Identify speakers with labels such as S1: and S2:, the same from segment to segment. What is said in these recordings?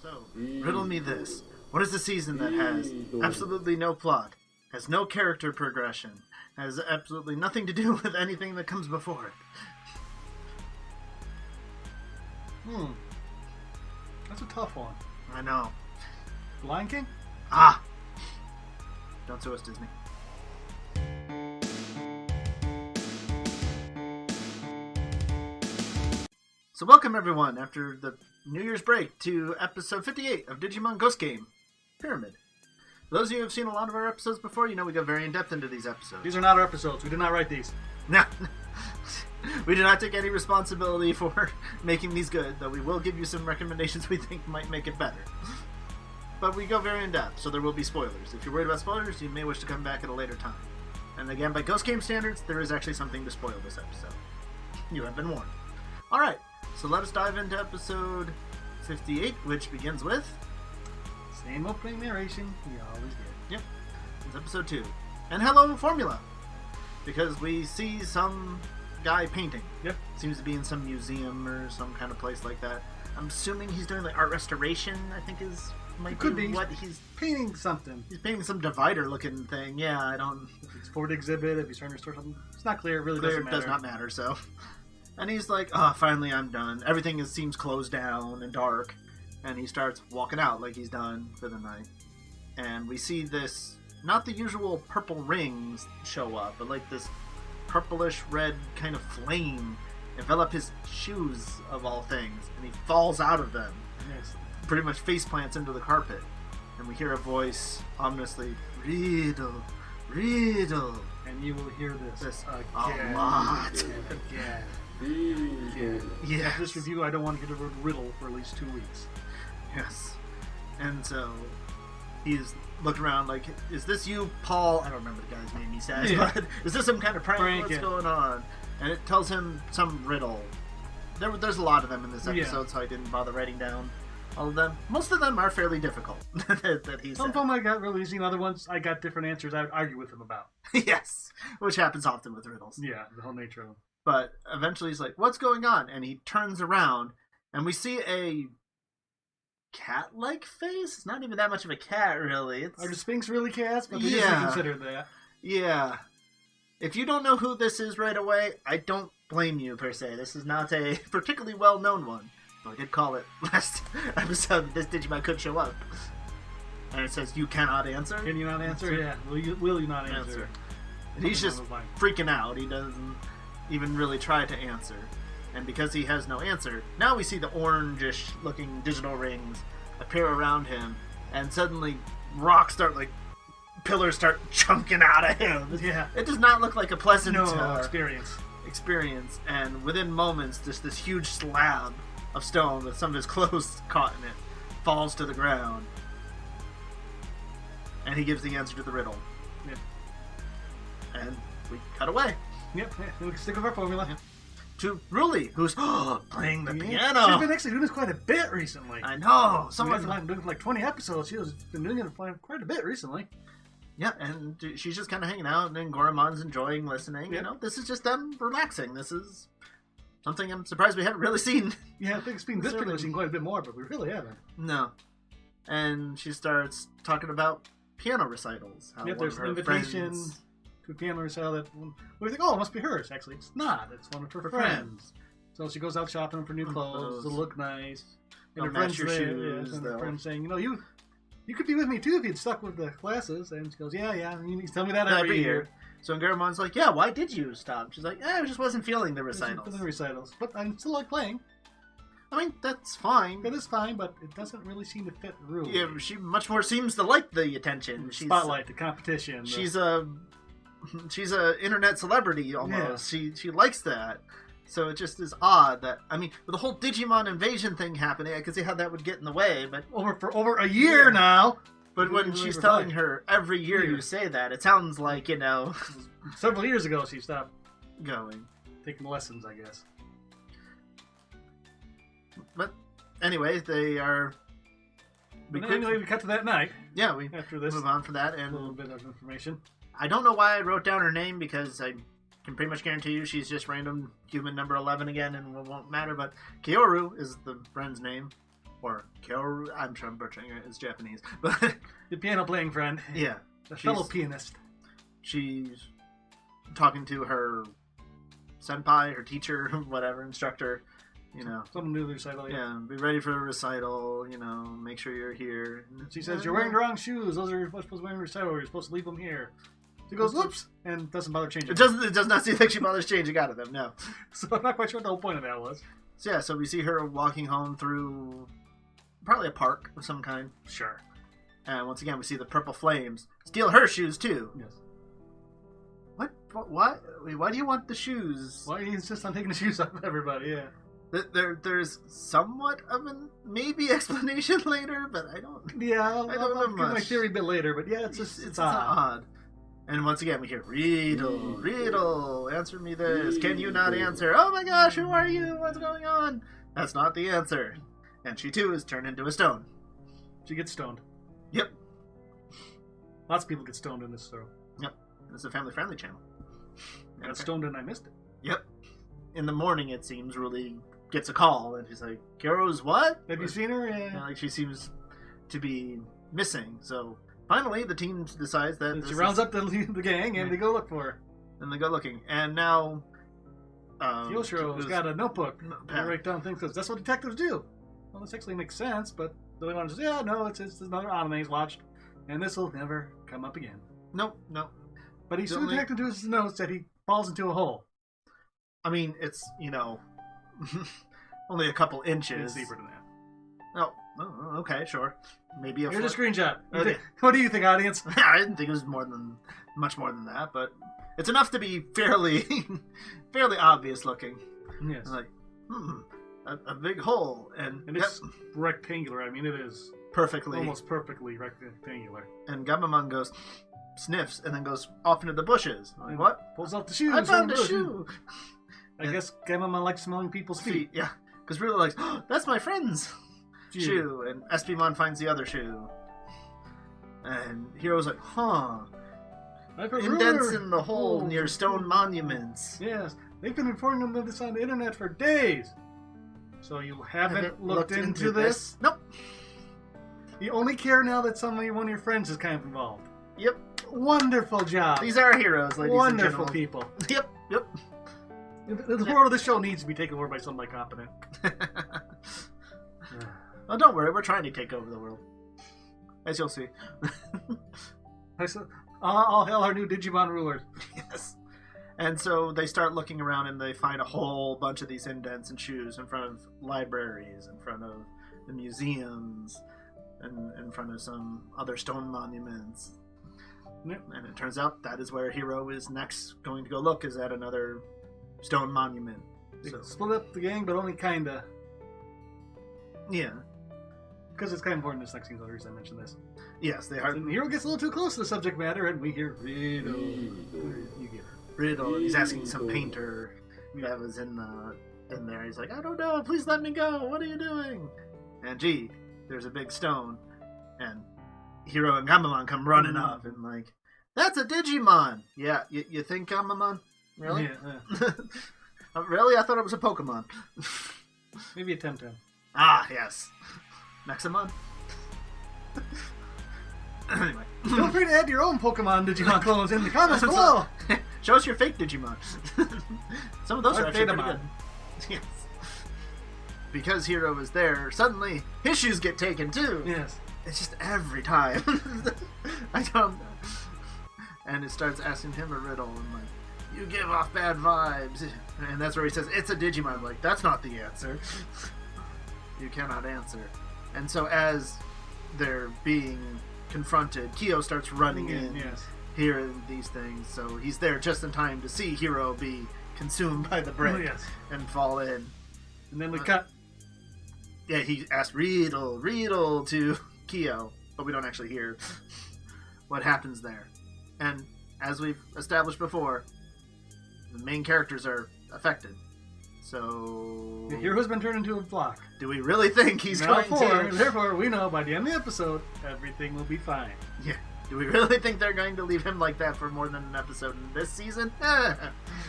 S1: So, riddle me this. What is the season that has absolutely no plot, has no character progression, has absolutely nothing to do with anything that comes before it?
S2: That's a tough one.
S1: I know.
S2: Lion King?
S1: Ah! Don't sue us, Disney. So welcome everyone, after the New Year's break, to episode 58 of Digimon Ghost Game Pyramid. For those of you who have seen a lot of our episodes before, you know we go very in-depth into these episodes.
S2: These are not our episodes. We did not write these.
S1: No. We do not take any responsibility for making these good, though we will give you some recommendations we think might make it better. But we go very in-depth, so there will be spoilers. If you're worried about spoilers, you may wish to come back at a later time. And again, by Ghost Game standards, there is actually something to spoil this episode. You have been warned. Alright, so let us dive into episode 58, which begins with...
S2: Same opening narration we always get.
S1: Yep, it's episode 2. And hello, Formula! Because we see some guy painting.
S2: Yep.
S1: Seems to be in some museum or some kind of place like that. I'm assuming he's doing like art restoration, I think might be what he's
S2: painting something.
S1: He's painting some divider looking thing. Yeah, I don't...
S2: If it's for the exhibit, if he's trying to restore something, it's not clear. It really
S1: does not matter, so... And he's like, oh, finally I'm done. Everything seems closed down and dark. And he starts walking out like he's done for the night. And we see this, not the usual purple rings show up, but like this purplish red kind of flame envelop his shoes, of all things. And he falls out of them.
S2: Yes.
S1: Pretty much face plants into the carpet. And we hear a voice ominously, riddle, riddle.
S2: And you will hear this
S1: again. A lot.
S2: Again.
S1: Yeah.
S2: This review, I don't want to get a riddle for at least 2 weeks.
S1: Yes. And so he's looking around like, is this you, Paul? I don't remember the guy's name he says, but is this some kind of prank? What's going on? And it tells him some riddle. There's a lot of them in this episode, so I didn't bother writing down all of them. Most of them are fairly difficult. that he
S2: Some of them I got really easy, and other ones I got different answers I argue with him about.
S1: Yes, which happens often with riddles.
S2: Yeah, the whole nature of them.
S1: But eventually he's like, what's going on? And he turns around, and we see a cat-like face? It's not even that much of a cat, really.
S2: Are the Sphinx really cats? But they usually consider that.
S1: Yeah. If you don't know who this is right away, I don't blame you, per se. This is not a particularly well-known one. Though I did call it last episode that this Digimon could show up. And it says, you cannot answer?
S2: Can you not answer? Yeah. Will you not answer?
S1: And he's just freaking out. He doesn't even really try to answer. And because he has no answer, now we see the orangish looking digital rings appear around him, and suddenly pillars start chunking out of him.
S2: Yeah.
S1: It does not look like a pleasant
S2: experience.
S1: And within moments, just this huge slab of stone with some of his clothes caught in it falls to the ground. And he gives the answer to the riddle.
S2: Yep.
S1: And we cut away.
S2: Yep, we can stick with our formula.
S1: Yep. To Ruli, who's playing the piano.
S2: She's been actually doing this quite a bit recently.
S1: I know.
S2: Someone's been doing it for like 20 episodes. She's been doing it for quite a bit recently.
S1: Yeah, and she's just kind of hanging out, and then Goramon's enjoying listening. Yep. You know, this is just them relaxing. This is something I'm surprised we haven't really seen.
S2: Yeah, I think it's been this we've seen quite a bit more, but we really haven't.
S1: No. And she starts talking about piano recitals.
S2: How there's an invitation to a piano recital that we think, it must be hers. Actually, it's not. It's one of her friends. So she goes out shopping for new clothes to look nice. And her friends and her friends saying, you could be with me too if you'd stuck with the classes. And she goes, yeah. You tell me that every year.
S1: So Garamon's like, yeah, why did you stop? She's like, I just wasn't feeling the recitals.
S2: But I still like playing.
S1: I mean, that's fine.
S2: It is fine, but it doesn't really seem to fit Ruli.
S1: Yeah, she much more seems to like the attention.
S2: Spotlight, the competition.
S1: She's a internet celebrity almost. Yeah. She likes that. So it just is odd that, I mean, with the whole Digimon invasion thing happening, I could see how that would get in the way, but...
S2: For over a year now!
S1: But when she's telling her, every year you say that, it sounds like,
S2: Several years ago she stopped
S1: going.
S2: Taking lessons, I guess.
S1: But, anyway, they are...
S2: We cut to that night.
S1: Yeah, we
S2: after this
S1: move on for that. And
S2: a little bit of information.
S1: I don't know why I wrote down her name, because I can pretty much guarantee you she's just random human number 11 again, and it won't matter, but Kyoru is the friend's name. or Kyoru. I'm sure I'm butchering it. It's Japanese, but
S2: The piano-playing friend.
S1: yeah,
S2: The fellow pianist.
S1: She's talking to her senpai, her teacher, whatever, instructor. You know,
S2: Someone new to the recital.
S1: yeah, be ready for a recital. You know, make sure you're here.
S2: She says, "You're wearing the wrong shoes. Those are you're supposed to wear in recital. You're supposed to leave them here." She goes, "Whoops," and doesn't bother changing.
S1: It does not seem like she bothers changing out of them. No.
S2: So I'm not quite sure what the whole point of that was.
S1: So yeah, so we see her walking home through probably a park of some kind.
S2: Sure.
S1: And once again, we see the purple flames steal her shoes too.
S2: Yes.
S1: What? Why? Why do you want the shoes?
S2: Why do you insist on taking the shoes off everybody? Yeah.
S1: There's somewhat of an maybe explanation later, but I don't.
S2: Yeah,
S1: I don't know
S2: I'll give
S1: much.
S2: my theory a bit later, but yeah, it's odd.
S1: And once again, we hear riddle, answer me this. Can you not answer? Oh my gosh, who are you? What's going on? That's not the answer. And she too is turned into a stone.
S2: She gets stoned.
S1: Yep.
S2: Lots of people get stoned in this show.
S1: Yep. It's a family-friendly channel.
S2: I got stoned and I missed it.
S1: Yep. In the morning, it seems, Ruli gets a call, and she's like, Kyoru's what?
S2: Have you seen her? Yeah.
S1: Like, she seems to be missing, so finally the team decides that
S2: She rounds up the gang, and they go look for her.
S1: And they go looking. And now...
S2: Kyoshiro's got a notebook. They write down things, because that's what detectives do. Well, this actually makes sense, but the other one says, yeah, no, it's another anime he's watched, and this will never come up again.
S1: Nope.
S2: But he's so connected to his notes that he falls into a hole.
S1: I mean, it's, only a couple inches.
S2: It's deeper than that.
S1: Oh, okay, sure. Maybe a
S2: Here's a screenshot.
S1: Okay.
S2: What do you think, audience?
S1: I didn't think it was much more than that, but it's enough to be fairly obvious looking.
S2: Yes.
S1: Like, a big hole, and
S2: it's rectangular. I mean, it is almost perfectly rectangular.
S1: And Gamamon goes, sniffs, and then goes off into the bushes. Like, what?
S2: Pulls out the shoes.
S1: I found a shoe.
S2: I guess Gamamon likes smelling people's feet.
S1: Yeah, because we're like, oh, that's my friend's shoe. And Espimon finds the other shoe. And Hero's like, huh. Indents in the hole near stone monuments.
S2: Yes, they've been informing them of this on the internet for days. So you haven't looked into this?
S1: Nope.
S2: You only care now that one of your friends is kind of involved.
S1: Yep.
S2: Wonderful job.
S1: These are heroes, ladies and gentlemen.
S2: Wonderful people.
S1: Yep.
S2: The world of this show needs to be taken over by somebody competent.
S1: Oh, don't worry. We're trying to take over the world. As you'll see.
S2: All hail our new Digimon rulers.
S1: Yes. And so they start looking around and they find a whole bunch of these indents and shoes in front of libraries, in front of the museums, and in front of some other stone monuments.
S2: Yep.
S1: And it turns out that is where Hero is next going to go look, is at another stone monument.
S2: They split up the gang, but only kinda.
S1: Yeah.
S2: Because it's kind of important in this next scene, so the reason I mentioned this.
S1: Yes, they are.
S2: And Hero gets a little too close to the subject matter, and we hear riddle. You get it.
S1: Riddle. He's asking some painter that was in there. He's like, I don't know. Please let me go. What are you doing? And gee, there's a big stone, and Hero and Gamamon come running up and like, that's a Digimon. Yeah, you think Gamamon? Really?
S2: Yeah.
S1: Really? I thought it was a Pokemon.
S2: Maybe a Temtem.
S1: Ah, yes. Maximon? Anyway.
S2: Feel free to add your own Pokemon Digimon clones in the comments below.
S1: Show us your fake Digimon. Some of those are actually pretty good. Yes. Because Hero is there, suddenly his shoes get taken too.
S2: Yes.
S1: It's just every time. I don't know. And it starts asking him a riddle and like, you give off bad vibes. And that's where he says, it's a Digimon. Like, that's not the answer. You cannot answer. And so as they're being confronted, Kyo starts running in, hearing these things. So he's there just in time to see Hero be consumed by the brick and fall in.
S2: And then we cut.
S1: Yeah, he asked riddle to Kyo, but we don't actually hear what happens there. And as we've established before, the main characters are affected. So
S2: The hero's been turned into a block.
S1: Do we really think he's going to?
S2: Therefore, we know by the end of the episode, everything will be fine.
S1: Yeah. Do we really think they're going to leave him like that for more than an episode in this season?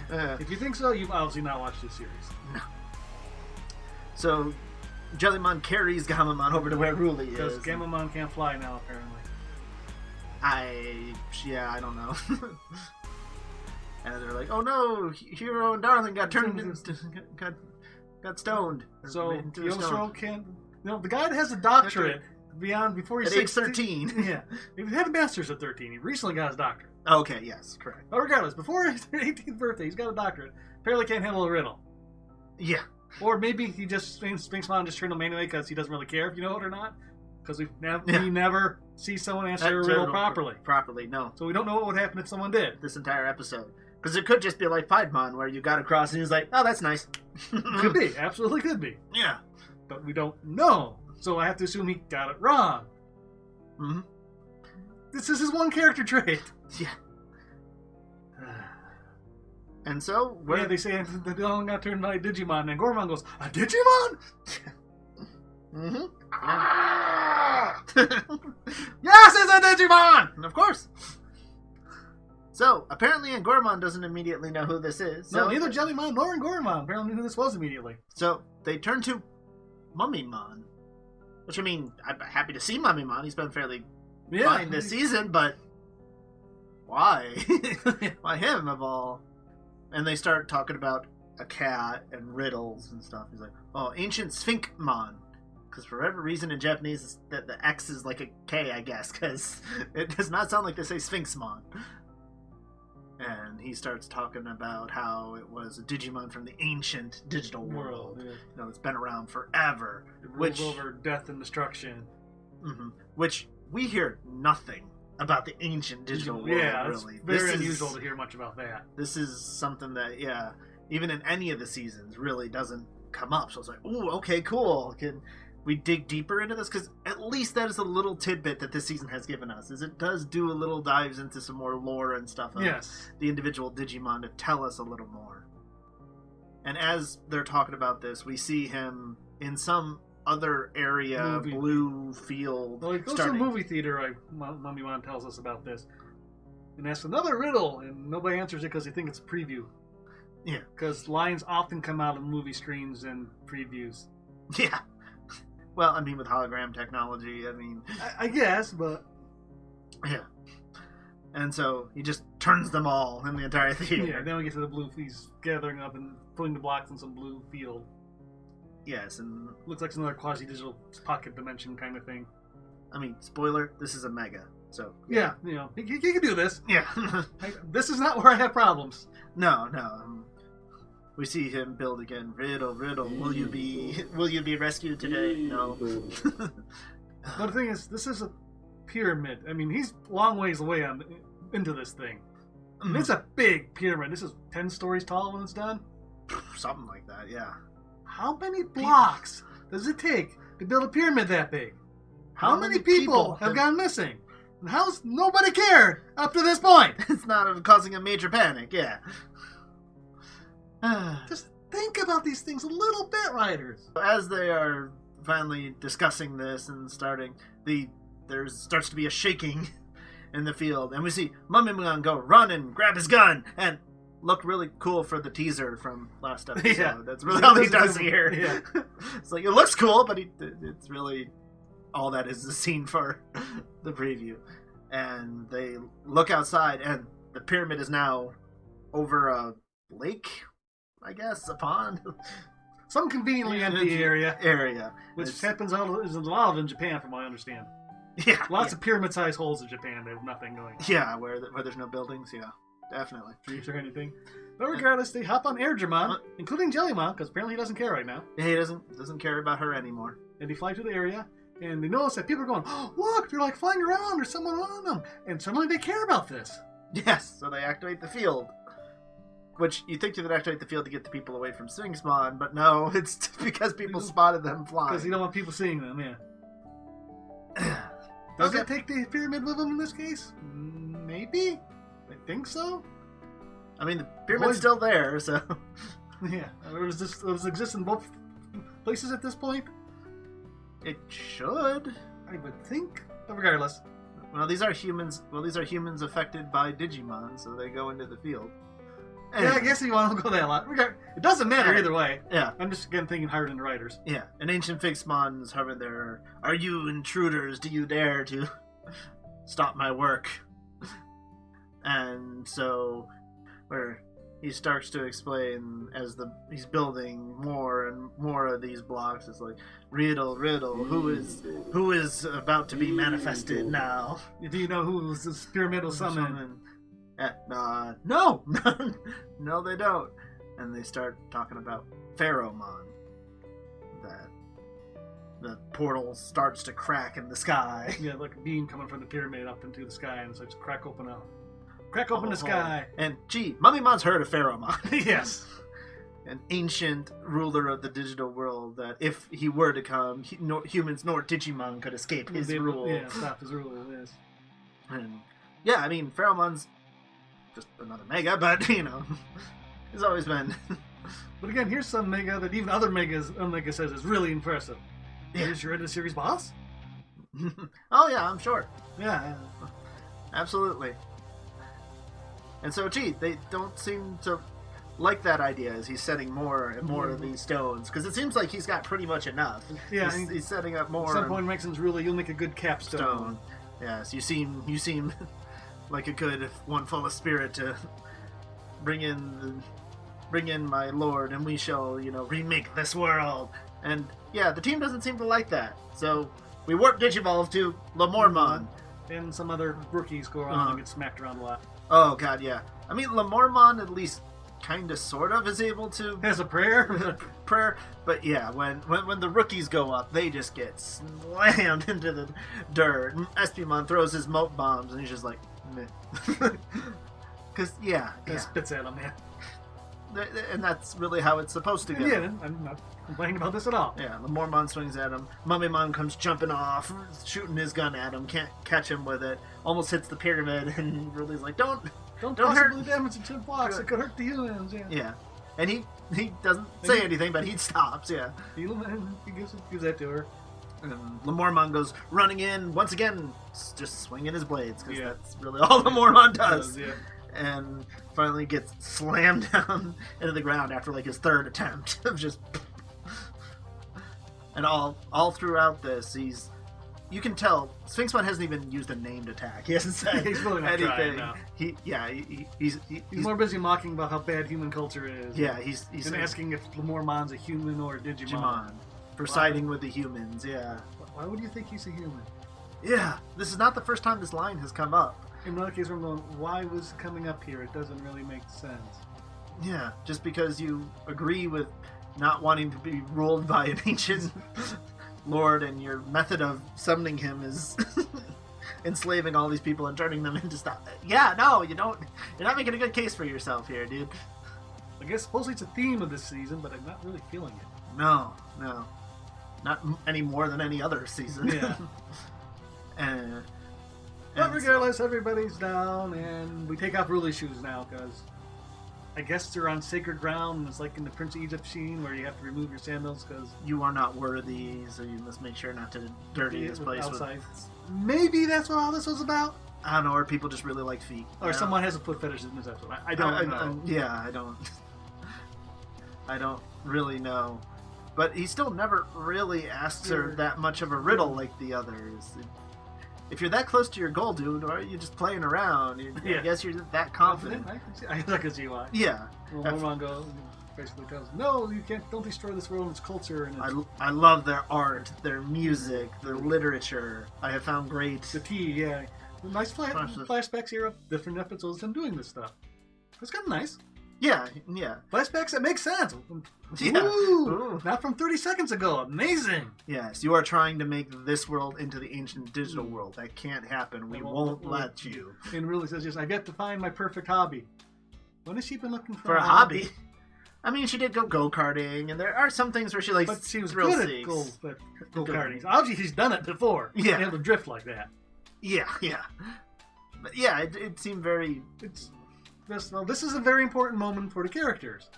S2: If you think so, you've obviously not watched this series.
S1: No. So Jellymon carries Gamamon over to where Ruli
S2: Because
S1: is.
S2: Gamamon can't fly now, apparently.
S1: I don't know. And they're like, oh no, Hero and Darling got turned into, got stoned.
S2: So
S1: into a
S2: Yosro
S1: stone.
S2: can't. The guy that has a doctorate before he's
S1: At age
S2: 16
S1: 13.
S2: Yeah, he had a master's at 13. He recently got his doctorate.
S1: Okay, yes, correct.
S2: But regardless, before his 18th birthday, he's got a doctorate. Apparently can't handle a riddle.
S1: Yeah.
S2: Or maybe he just Sphinxmon just turned him anyway because he doesn't really care if you know it or not. Because we never see someone answer a riddle properly.
S1: Properly, no.
S2: So we don't know what would happen if someone did.
S1: This entire episode. Because it could just be like Piedmon, where you got across and he's like, oh, that's nice.
S2: Could be. Absolutely could be.
S1: Yeah.
S2: But we don't know. So I have to assume he got it wrong.
S1: Mm-hmm.
S2: This is his one character trait.
S1: Yeah. And so,
S2: they say the Dylan got turned by a Digimon, and Gormon goes, a Digimon?
S1: mm-hmm.
S2: Ah! Yes, it's a Digimon!
S1: Of course. So, apparently Gormon doesn't immediately know who this is.
S2: No, neither Jellymon nor Gormon apparently knew who this was immediately.
S1: So, they turn to Mummymon. Which, I mean, I'm happy to see Mummymon. He's been fairly fine this season, but why? Why him, of all? And they start talking about a cat and riddles and stuff. He's like, oh, ancient Sphinxmon. Because for whatever reason in Japanese, the X is like a K, I guess, because it does not sound like they say Sphinxmon. And he starts talking about how it was a Digimon from the ancient digital world.
S2: Yeah.
S1: You know, it's been around forever.
S2: It rules over death and destruction.
S1: Mm-hmm, which we hear nothing about the ancient digital world, really.
S2: It's very unusual to hear much about that.
S1: This is something that, even in any of the seasons, really doesn't come up. So it's like, ooh, okay, cool. Can we dig deeper into this? Because at least that is a little tidbit that this season has given us, is it does do a little dives into some more lore and stuff of the individual Digimon to tell us a little more. And as they're talking about this, we see him in some other area, blue field.
S2: Well, he goes to a movie theater, Mummymon tells us about this, and asks another riddle, and nobody answers it because they think it's a preview.
S1: Yeah.
S2: Because lines often come out of movie screens and previews.
S1: Yeah. Well, I mean, with hologram technology, I mean...
S2: I guess, but...
S1: Yeah. And so, he just turns them all in the entire theater.
S2: Yeah, then we get to the blue... He's gathering up and putting the blocks in some blue field.
S1: Yes, and...
S2: Looks like some other quasi-digital pocket dimension kind of thing.
S1: I mean, spoiler, this is a Mega, so...
S2: Yeah, you know, he can do this.
S1: Yeah.
S2: This is not where I have problems.
S1: No. We see him build again. Riddle, will you be rescued today? No.
S2: But the thing is, this is a pyramid. I mean, he's a long ways away into this thing. I mean, it's a big pyramid. This is 10 stories tall when it's done.
S1: Something like that, yeah.
S2: How many blocks does it take to build a pyramid that big? How many people have gone missing? And how's nobody cared up to this point?
S1: It's not causing a major panic, yeah.
S2: Just think about these things a little bit, writers.
S1: As they are finally discussing this and starting, there starts to be a shaking in the field, and we see Mummymon go run and grab his gun and look really cool for the teaser from last episode.
S2: Yeah.
S1: That's really all he does here.
S2: Yeah.
S1: It's like, it looks cool, but it's really all that is the scene for the preview. And they look outside, and the pyramid is now over a lake, I guess, a pond.
S2: Some conveniently empty area. Which happens a lot in Japan, from what I understand.
S1: Yeah.
S2: Lots of pyramid-sized holes in Japan. They have nothing going on.
S1: Yeah, where there's no buildings, yeah. Definitely.
S2: Trees or anything. But regardless, they hop on Airdramon, including Jellymon, because apparently he doesn't care right now.
S1: Yeah, he doesn't care about her anymore.
S2: And they fly to the area, and they notice that people are going, oh, look, they're like flying around, there's someone on them. And suddenly they care about this.
S1: Yes, so they activate the field. Which, you think you would activate the field to get the people away from Sphinxmon, but no, it's because people spotted them flying.
S2: Because you don't want people seeing them, yeah. Does it take the pyramid with them in this case? Maybe? I think so.
S1: I mean, the pyramid's still there, so...
S2: Yeah. Does it exist in both places at this point?
S1: It should.
S2: I would think. But regardless.
S1: Well, these are humans affected by Digimon, so they go into the field.
S2: Yeah, I guess if you want to go that lot. It doesn't matter either way.
S1: Yeah.
S2: I'm just, again, thinking higher than the writers.
S1: Yeah. An ancient Fixmon is hovering there. Are you intruders? Do you dare to stop my work? And so, where he starts to explain as he's building more and more of these blocks. It's like, riddle, who is about to be manifested now?
S2: Do you know who was this pyramidal summon?
S1: No, no, they don't. And they start talking about Pharaohmon. That the portal starts to crack in the sky.
S2: Yeah, like a beam coming from the pyramid up into the sky, and it's like crack open the sky.
S1: And Mummymon's heard of Pharaohmon.
S2: Yes.
S1: An ancient ruler of the digital world that if he were to come, humans nor Digimon could escape his rule.
S2: Yeah, stop his rule, yes.
S1: And yeah, I mean, Pharaohmon's just another Mega, but, he's always been.
S2: But again, here's some Mega that even other Megas, Omega says is really impressive.
S1: Yeah.
S2: Here's your end of series boss?
S1: Oh yeah, I'm sure.
S2: Yeah.
S1: Absolutely. And so, they don't seem to like that idea as he's setting more and more of these stones. Because it seems like he's got pretty much enough.
S2: Yeah.
S1: He's setting up more.
S2: At some point, Maxon's really, you'll make a good capstone.
S1: Yes, you seem like a good one full of spirit to bring in my lord, and we shall, remake this world. And yeah, the team doesn't seem to like that. So we warp Digivolve to Lamormon.
S2: And some other rookies go around and get smacked around a lot.
S1: Oh god, yeah. I mean, Lamormon at least kind of sort of is able to
S2: has a prayer.
S1: But yeah, when the rookies go up, they just get slammed into the dirt. Espimon throws his moat bombs, and he's just like, meh. Because
S2: spits at him, man.
S1: And that's really how it's supposed to go.
S2: Yeah, I'm not complaining about this at all.
S1: Yeah, Lamormon swings at him. Mummymon comes jumping off, shooting his gun at him. Can't catch him with it. Almost hits the pyramid, and Ridley's like, Don't
S2: possibly
S1: hurt.
S2: damage the 2 blocks. It could hurt the humans.
S1: Yeah. And he doesn't say anything, but he stops. Yeah.
S2: He gives that to her.
S1: And Lamormon goes running in once again, just swinging his blades because that's really all Lamormon does.
S2: Yeah.
S1: And finally gets slammed down into the ground after like his third attempt of just. And all throughout this, you can tell Sphinxmon hasn't even used a named attack. He hasn't said
S2: he's really not
S1: anything.
S2: He's more busy mocking about how bad human culture is.
S1: Yeah, he's
S2: asking if Lamormon's a human or a Digimon.
S1: For siding with the humans. Yeah.
S2: Why would you think he's a human?
S1: Yeah, this is not the first time this line has come up.
S2: In another case, I'm going, why was it coming up here? It doesn't really make sense.
S1: Yeah, just because you agree with not wanting to be ruled by an ancient lord, and your method of summoning him is enslaving all these people and turning them into stuff. Yeah, no, you don't. You're not making a good case for yourself here, dude.
S2: I guess supposedly it's a theme of this season, but I'm not really feeling it.
S1: No. Not any more than any other season.
S2: Yeah. But regardless, everybody's down, and we take off Ruli's shoes now, because I guess they're on sacred ground, and it's like in the Prince of Egypt scene, where you have to remove your sandals, because
S1: you are not worthy, so you must make sure not to dirty this place
S2: outside. Maybe that's what all this was about?
S1: I don't know, or people just really like feet.
S2: Or someone has a foot fetish in this episode. I don't know.
S1: I don't really know. But he still never really asks her that much of a riddle like the others. If you're that close to your goal, dude, or are you just playing around? I guess you're that confident.
S2: I can see why.
S1: Yeah.
S2: Well, basically tells him, no, you can't. Don't destroy this world and its culture. And
S1: I love their art, their music, their literature. I have found great.
S2: The tea, yeah. Nice flashbacks here of different episodes of them doing this stuff. It's kind of nice.
S1: Yeah.
S2: Flashbacks that make sense.
S1: Yeah.
S2: Ooh, not from 30 seconds ago. Amazing.
S1: Yes, you are trying to make this world into the ancient digital world. That can't happen. We won't let you.
S2: And really says, yes, I've yet to find my perfect hobby. When has she been looking
S1: for a hobby? I mean, she did go-karting, and there are some things where she likes
S2: but she was
S1: thrill
S2: good
S1: seeks.
S2: at go-karting. Obviously, she's done it before.
S1: Yeah.
S2: Able to drift like that.
S1: Yeah. But yeah, it seemed very...
S2: This is a very important moment for the characters.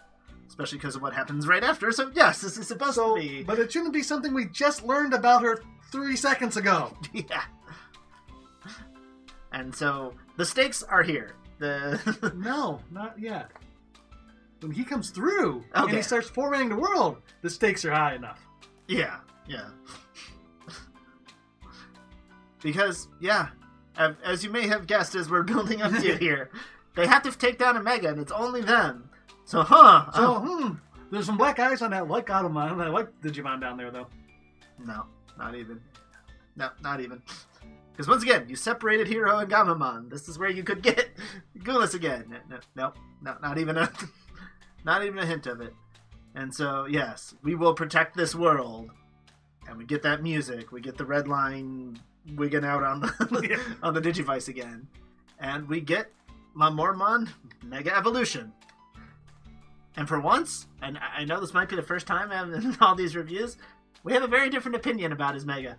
S1: Especially because of what happens right after, so yes, this is supposed to be...
S2: But it shouldn't be something we just learned about her 3 seconds ago.
S1: Yeah. And so, the stakes are here.
S2: No, not yet. when he comes through and he starts formatting the world, the stakes are high enough.
S1: Yeah. Because, as you may have guessed as we're building up to here, they have to take down Omega, and it's only them. So,
S2: there's some black eyes on that white Gatomon. I like Digimon down there, though.
S1: No, not even. No, not even. Because once again, you separated Hero and Gamamon. This is where you could get Gulas again. No, not even a hint of it. And so, yes, we will protect this world. And we get that music. We get the red line wigging out on the on the Digivice again. And we get Lamormon Mega Evolution. And for once, and I know this might be the first time in all these reviews, we have a very different opinion about his Mega.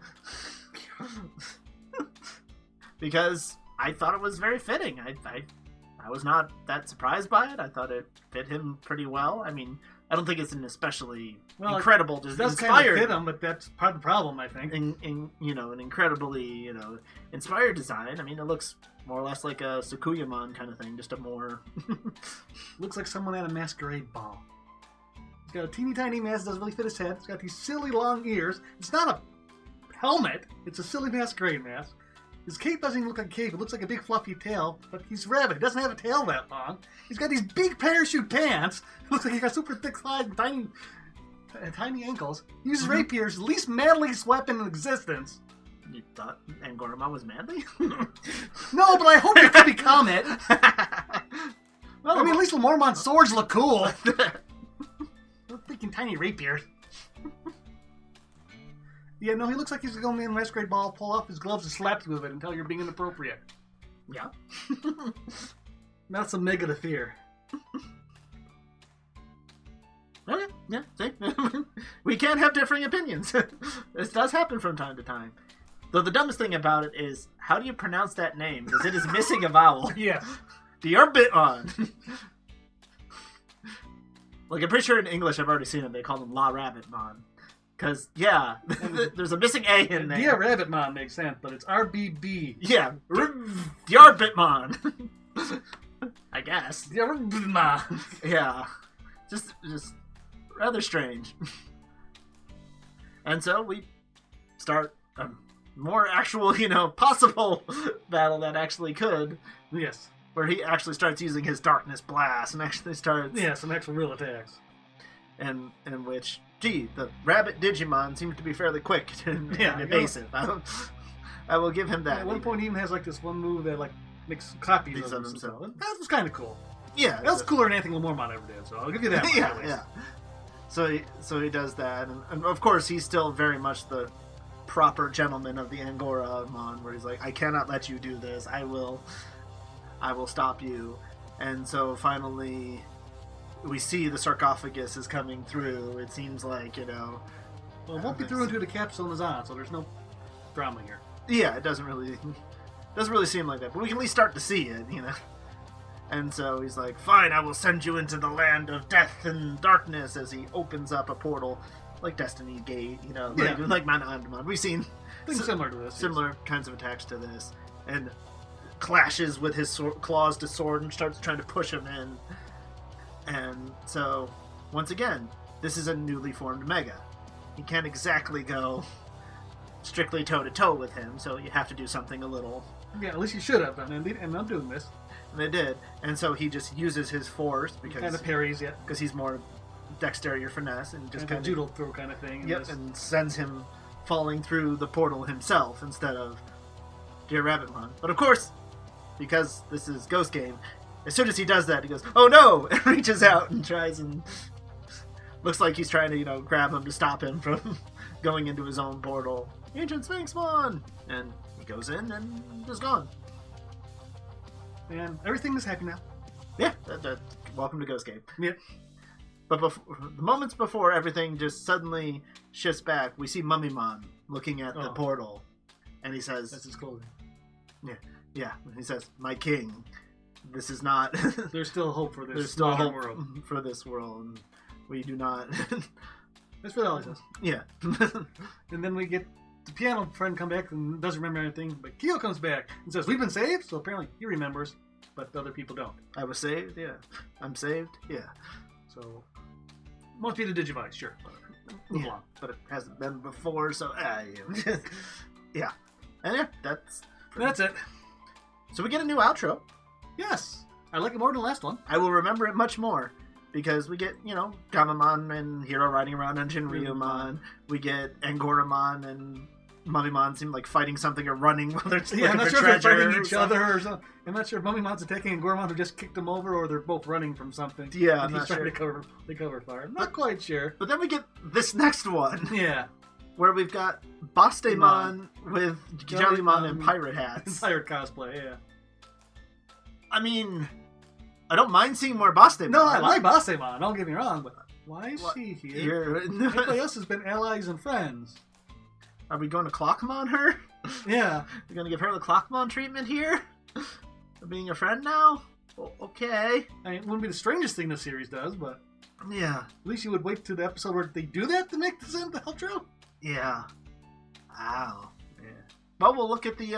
S1: Because I thought it was very fitting. I was not that surprised by it. I thought it fit him pretty well. I mean, I don't think it's an especially incredible,
S2: it does kind of fit him, but that's part of the problem, I think.
S1: An incredibly inspired design. I mean, it looks more or less like a Sakuyamon kind of thing, just a more
S2: looks like someone at a masquerade ball. He's got a teeny tiny mask, doesn't really fit his head. It's got these silly long ears. It's not a helmet. It's a silly masquerade mask. His cape doesn't even look like a cape. It looks like a big fluffy tail, but he's rabbit. He doesn't have a tail that long. He's got these big parachute pants. It looks like he's got super thick thighs and tiny ankles. He uses rapiers, the least manliest weapon in existence.
S1: You thought Angorama was manly?
S2: No, but I hope it could become it. Well, I mean, at least Lamormon's swords look cool. I'm thinking tiny rapiers. Yeah, no, he looks like he's going to be in a masquerade ball, pull off his gloves and slap you with it until you're being inappropriate.
S1: Yeah.
S2: That's a mega to fear.
S1: Okay, yeah, see? We can have differing opinions. This does happen from time to time. Though the dumbest thing about it is, how do you pronounce that name? Because it is missing a vowel.
S2: Yeah.
S1: The Orbitmon. Like, I'm pretty sure in English I've already seen it. They call him La Rabbitmon. Because, there's a missing A in there.
S2: Yeah, Rabbitmon makes sense, but it's RBB.
S1: Yeah, the Orbitmon. I guess.
S2: The Orbitmon.
S1: Yeah. Just rather strange. And so we start a more actual, possible battle that actually could.
S2: Yes.
S1: Where he actually starts using his Darkness Blast and actually starts...
S2: Yeah, some actual real attacks.
S1: And in which... Gee, the Rabbit Digimon seems to be fairly quick and evasive. I will give him that.
S2: At one point, he even has this one move that makes copies of himself. That was kind of cool.
S1: Yeah,
S2: that was cooler than anything Lamormon ever did. So I'll give you that.
S1: Yeah. So he does that, and of course he's still very much the proper gentleman of the Angoramon, where he's like, I cannot let you do this. I will stop you. And so finally, we see the sarcophagus is coming through. It seems like,
S2: Well, it won't be through until the capstone is on, so there's no drama here.
S1: Yeah, it doesn't really seem like that. But we can at least start to see it, And so he's like, fine, I will send you into the land of death and darkness, as he opens up a portal, like Destiny Gate, like Mana Andamon. We've seen
S2: things similar to this.
S1: Similar kinds of attacks to this. And clashes with his claws to sword and starts trying to push him in. And so, once again, this is a newly formed Mega. You can't exactly go strictly toe-to-toe with him, so you have to do something a little...
S2: Yeah, at least you should have done, and I'm doing this.
S1: And they did. And so he just uses his force, because...
S2: Kind of parries, yeah.
S1: Because he's more dexterity or finesse, and just
S2: kind of judo throw kind of thing.
S1: Yep, and sends him falling through the portal himself, instead of Dear Rabbitmon. But of course, because this is Ghost Game... As soon as he does that, he goes, oh no! And reaches out and tries and... Looks like he's trying to, grab him to stop him from going into his own portal. Ancient Sphinxmon! And he goes in and is gone.
S2: And everything is happy now.
S1: Yeah, welcome to Ghost Game.
S2: Yeah.
S1: But the moments before everything just suddenly shifts back, we see Mummymon looking at the portal. And he says...
S2: That's his clothing.
S1: Yeah. He says, my king... This is not...
S2: There's still hope for this.
S1: There's still hope
S2: world.
S1: For this world. We do not...
S2: That's what Ellie says.
S1: Yeah.
S2: And then we get the piano friend come back and doesn't remember anything, but Kyo comes back and says, we've been saved? So apparently he remembers, but other people don't.
S1: I was saved? Yeah. I'm saved? Yeah.
S2: So, must be the Digivice, sure. Move on.
S1: But it hasn't been before, so yeah. And yeah, that's
S2: it.
S1: So we get a new outro.
S2: Yes, I like it more than the last one.
S1: I will remember it much more because we get, Gamamon and Hiro riding around on Jinryumon. We get Angoramon and Mummymon seem like fighting something or running while they're looking
S2: I'm not
S1: for
S2: sure if
S1: treasure.
S2: they're fighting each other or something. I'm not sure if Mummimon's attacking and Goremon's just kicked them over or they're both running from something.
S1: Yeah,
S2: and
S1: I'm
S2: he's
S1: not
S2: trying
S1: sure.
S2: to cover fire. I'm not quite sure.
S1: But then we get this next one.
S2: Yeah.
S1: Where we've got Bastemon with Jellymon and pirate hats.
S2: Pirate cosplay, yeah.
S1: I mean, I don't mind seeing more Bastemon.
S2: No, I like Bastemon, don't get me wrong, but why is she here? Everybody else has been allies and friends.
S1: Are we going to Clockmon her?
S2: Yeah.
S1: You're going to give her the Clockmon treatment here? For being a friend now? Well, okay.
S2: I mean, it wouldn't be the strangest thing the series does, but...
S1: Yeah.
S2: At least you would wait to the episode where they do that to make this end the outro?
S1: Yeah. Wow. Yeah. Well, we'll look at the,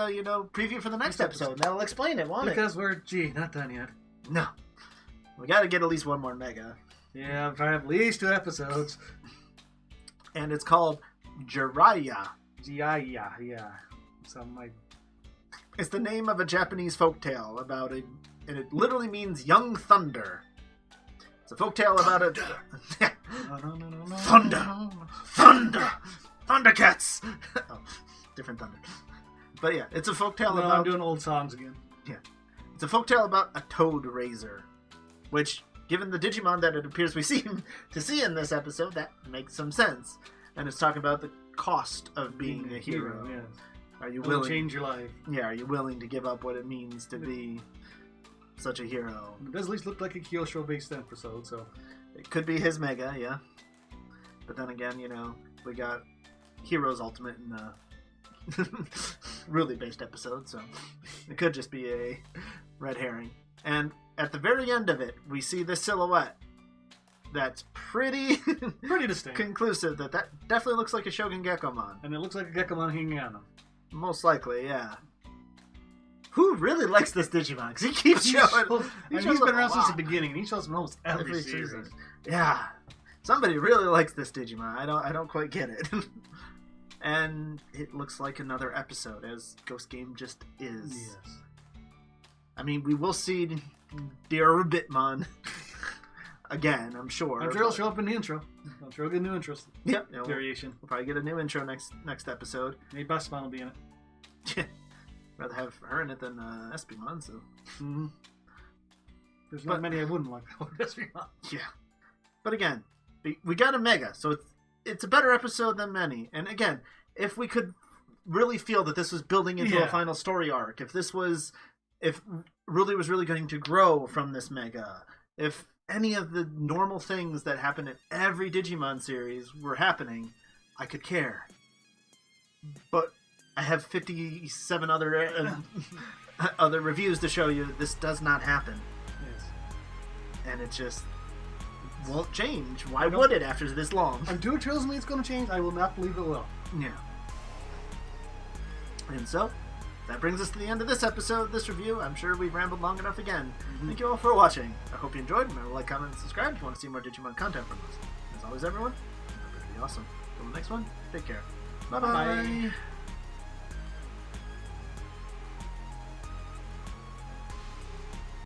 S1: preview for the next episode, and that'll explain it, won't
S2: because we're, not done yet.
S1: No. We gotta get at least one more Mega.
S2: Yeah, probably at least 2 episodes.
S1: And it's called Jiraiya.
S2: Yeah. Something like...
S1: It's the name of a Japanese folktale about and it literally means young thunder. It's a folktale about a... Thunder! Thundercats! Oh, different thunder. But yeah, it's a folktale about...
S2: I'm doing old songs again.
S1: Yeah. It's a folktale about a toad raiser. Which, given the Digimon that it appears we seem to see in this episode, that makes some sense. And it's talking about the cost of being a hero.
S2: Yes.
S1: Are you
S2: It'll
S1: willing...
S2: change your life.
S1: Yeah, are you willing to give up what it means to be such a hero?
S2: It does at least look like a Kyosho-based episode, so...
S1: It could be his Mega, yeah. But then again, we got Heroes Ultimate in the really based episode, so it could just be a red herring. And at the very end of it, we see this silhouette that's pretty
S2: distinct,
S1: conclusive that definitely looks like a Shogun Gekkomon.
S2: And it looks like a Gekkomon hanging on him.
S1: Most likely, yeah. Who really likes this Digimon? Because he keeps showing...
S2: He's been around since the beginning, and he shows him almost every season.
S1: Yeah. Somebody really likes this Digimon. I don't quite get it. And it looks like another episode, as Ghost Game just is.
S2: Yes.
S1: I mean, we will see Dear Bitmon again, I'm sure.
S2: I'm sure he'll show up in the intro. I'm sure we'll get a new intro variation.
S1: We'll probably get a new intro next episode.
S2: Maybe Bastemon will be in it.
S1: Rather have her in it than Espimon, so...
S2: Mm-hmm. There's not many I wouldn't like about Espimon.
S1: Yeah. But again, we got a Mega, so it's a better episode than many. And again, if we could really feel that this was building into a final story arc, if Ruli was really going to grow from this Mega, if any of the normal things that happen in every Digimon series were happening, I could care. But I have 57 other reviews to show you that this does not happen.
S2: Yes.
S1: And it just won't change. Why would it after this long?
S2: Until it tells me it's going to change, I will not believe it will.
S1: Yeah. And so, that brings us to the end of this episode, this review. I'm sure we've rambled long enough again. Mm-hmm. Thank you all for watching. I hope you enjoyed. Remember to like, comment, and subscribe if you want to see more Digimon content from us. As always, everyone, remember to be awesome. Until the next one, take care. Bye-bye. Bye.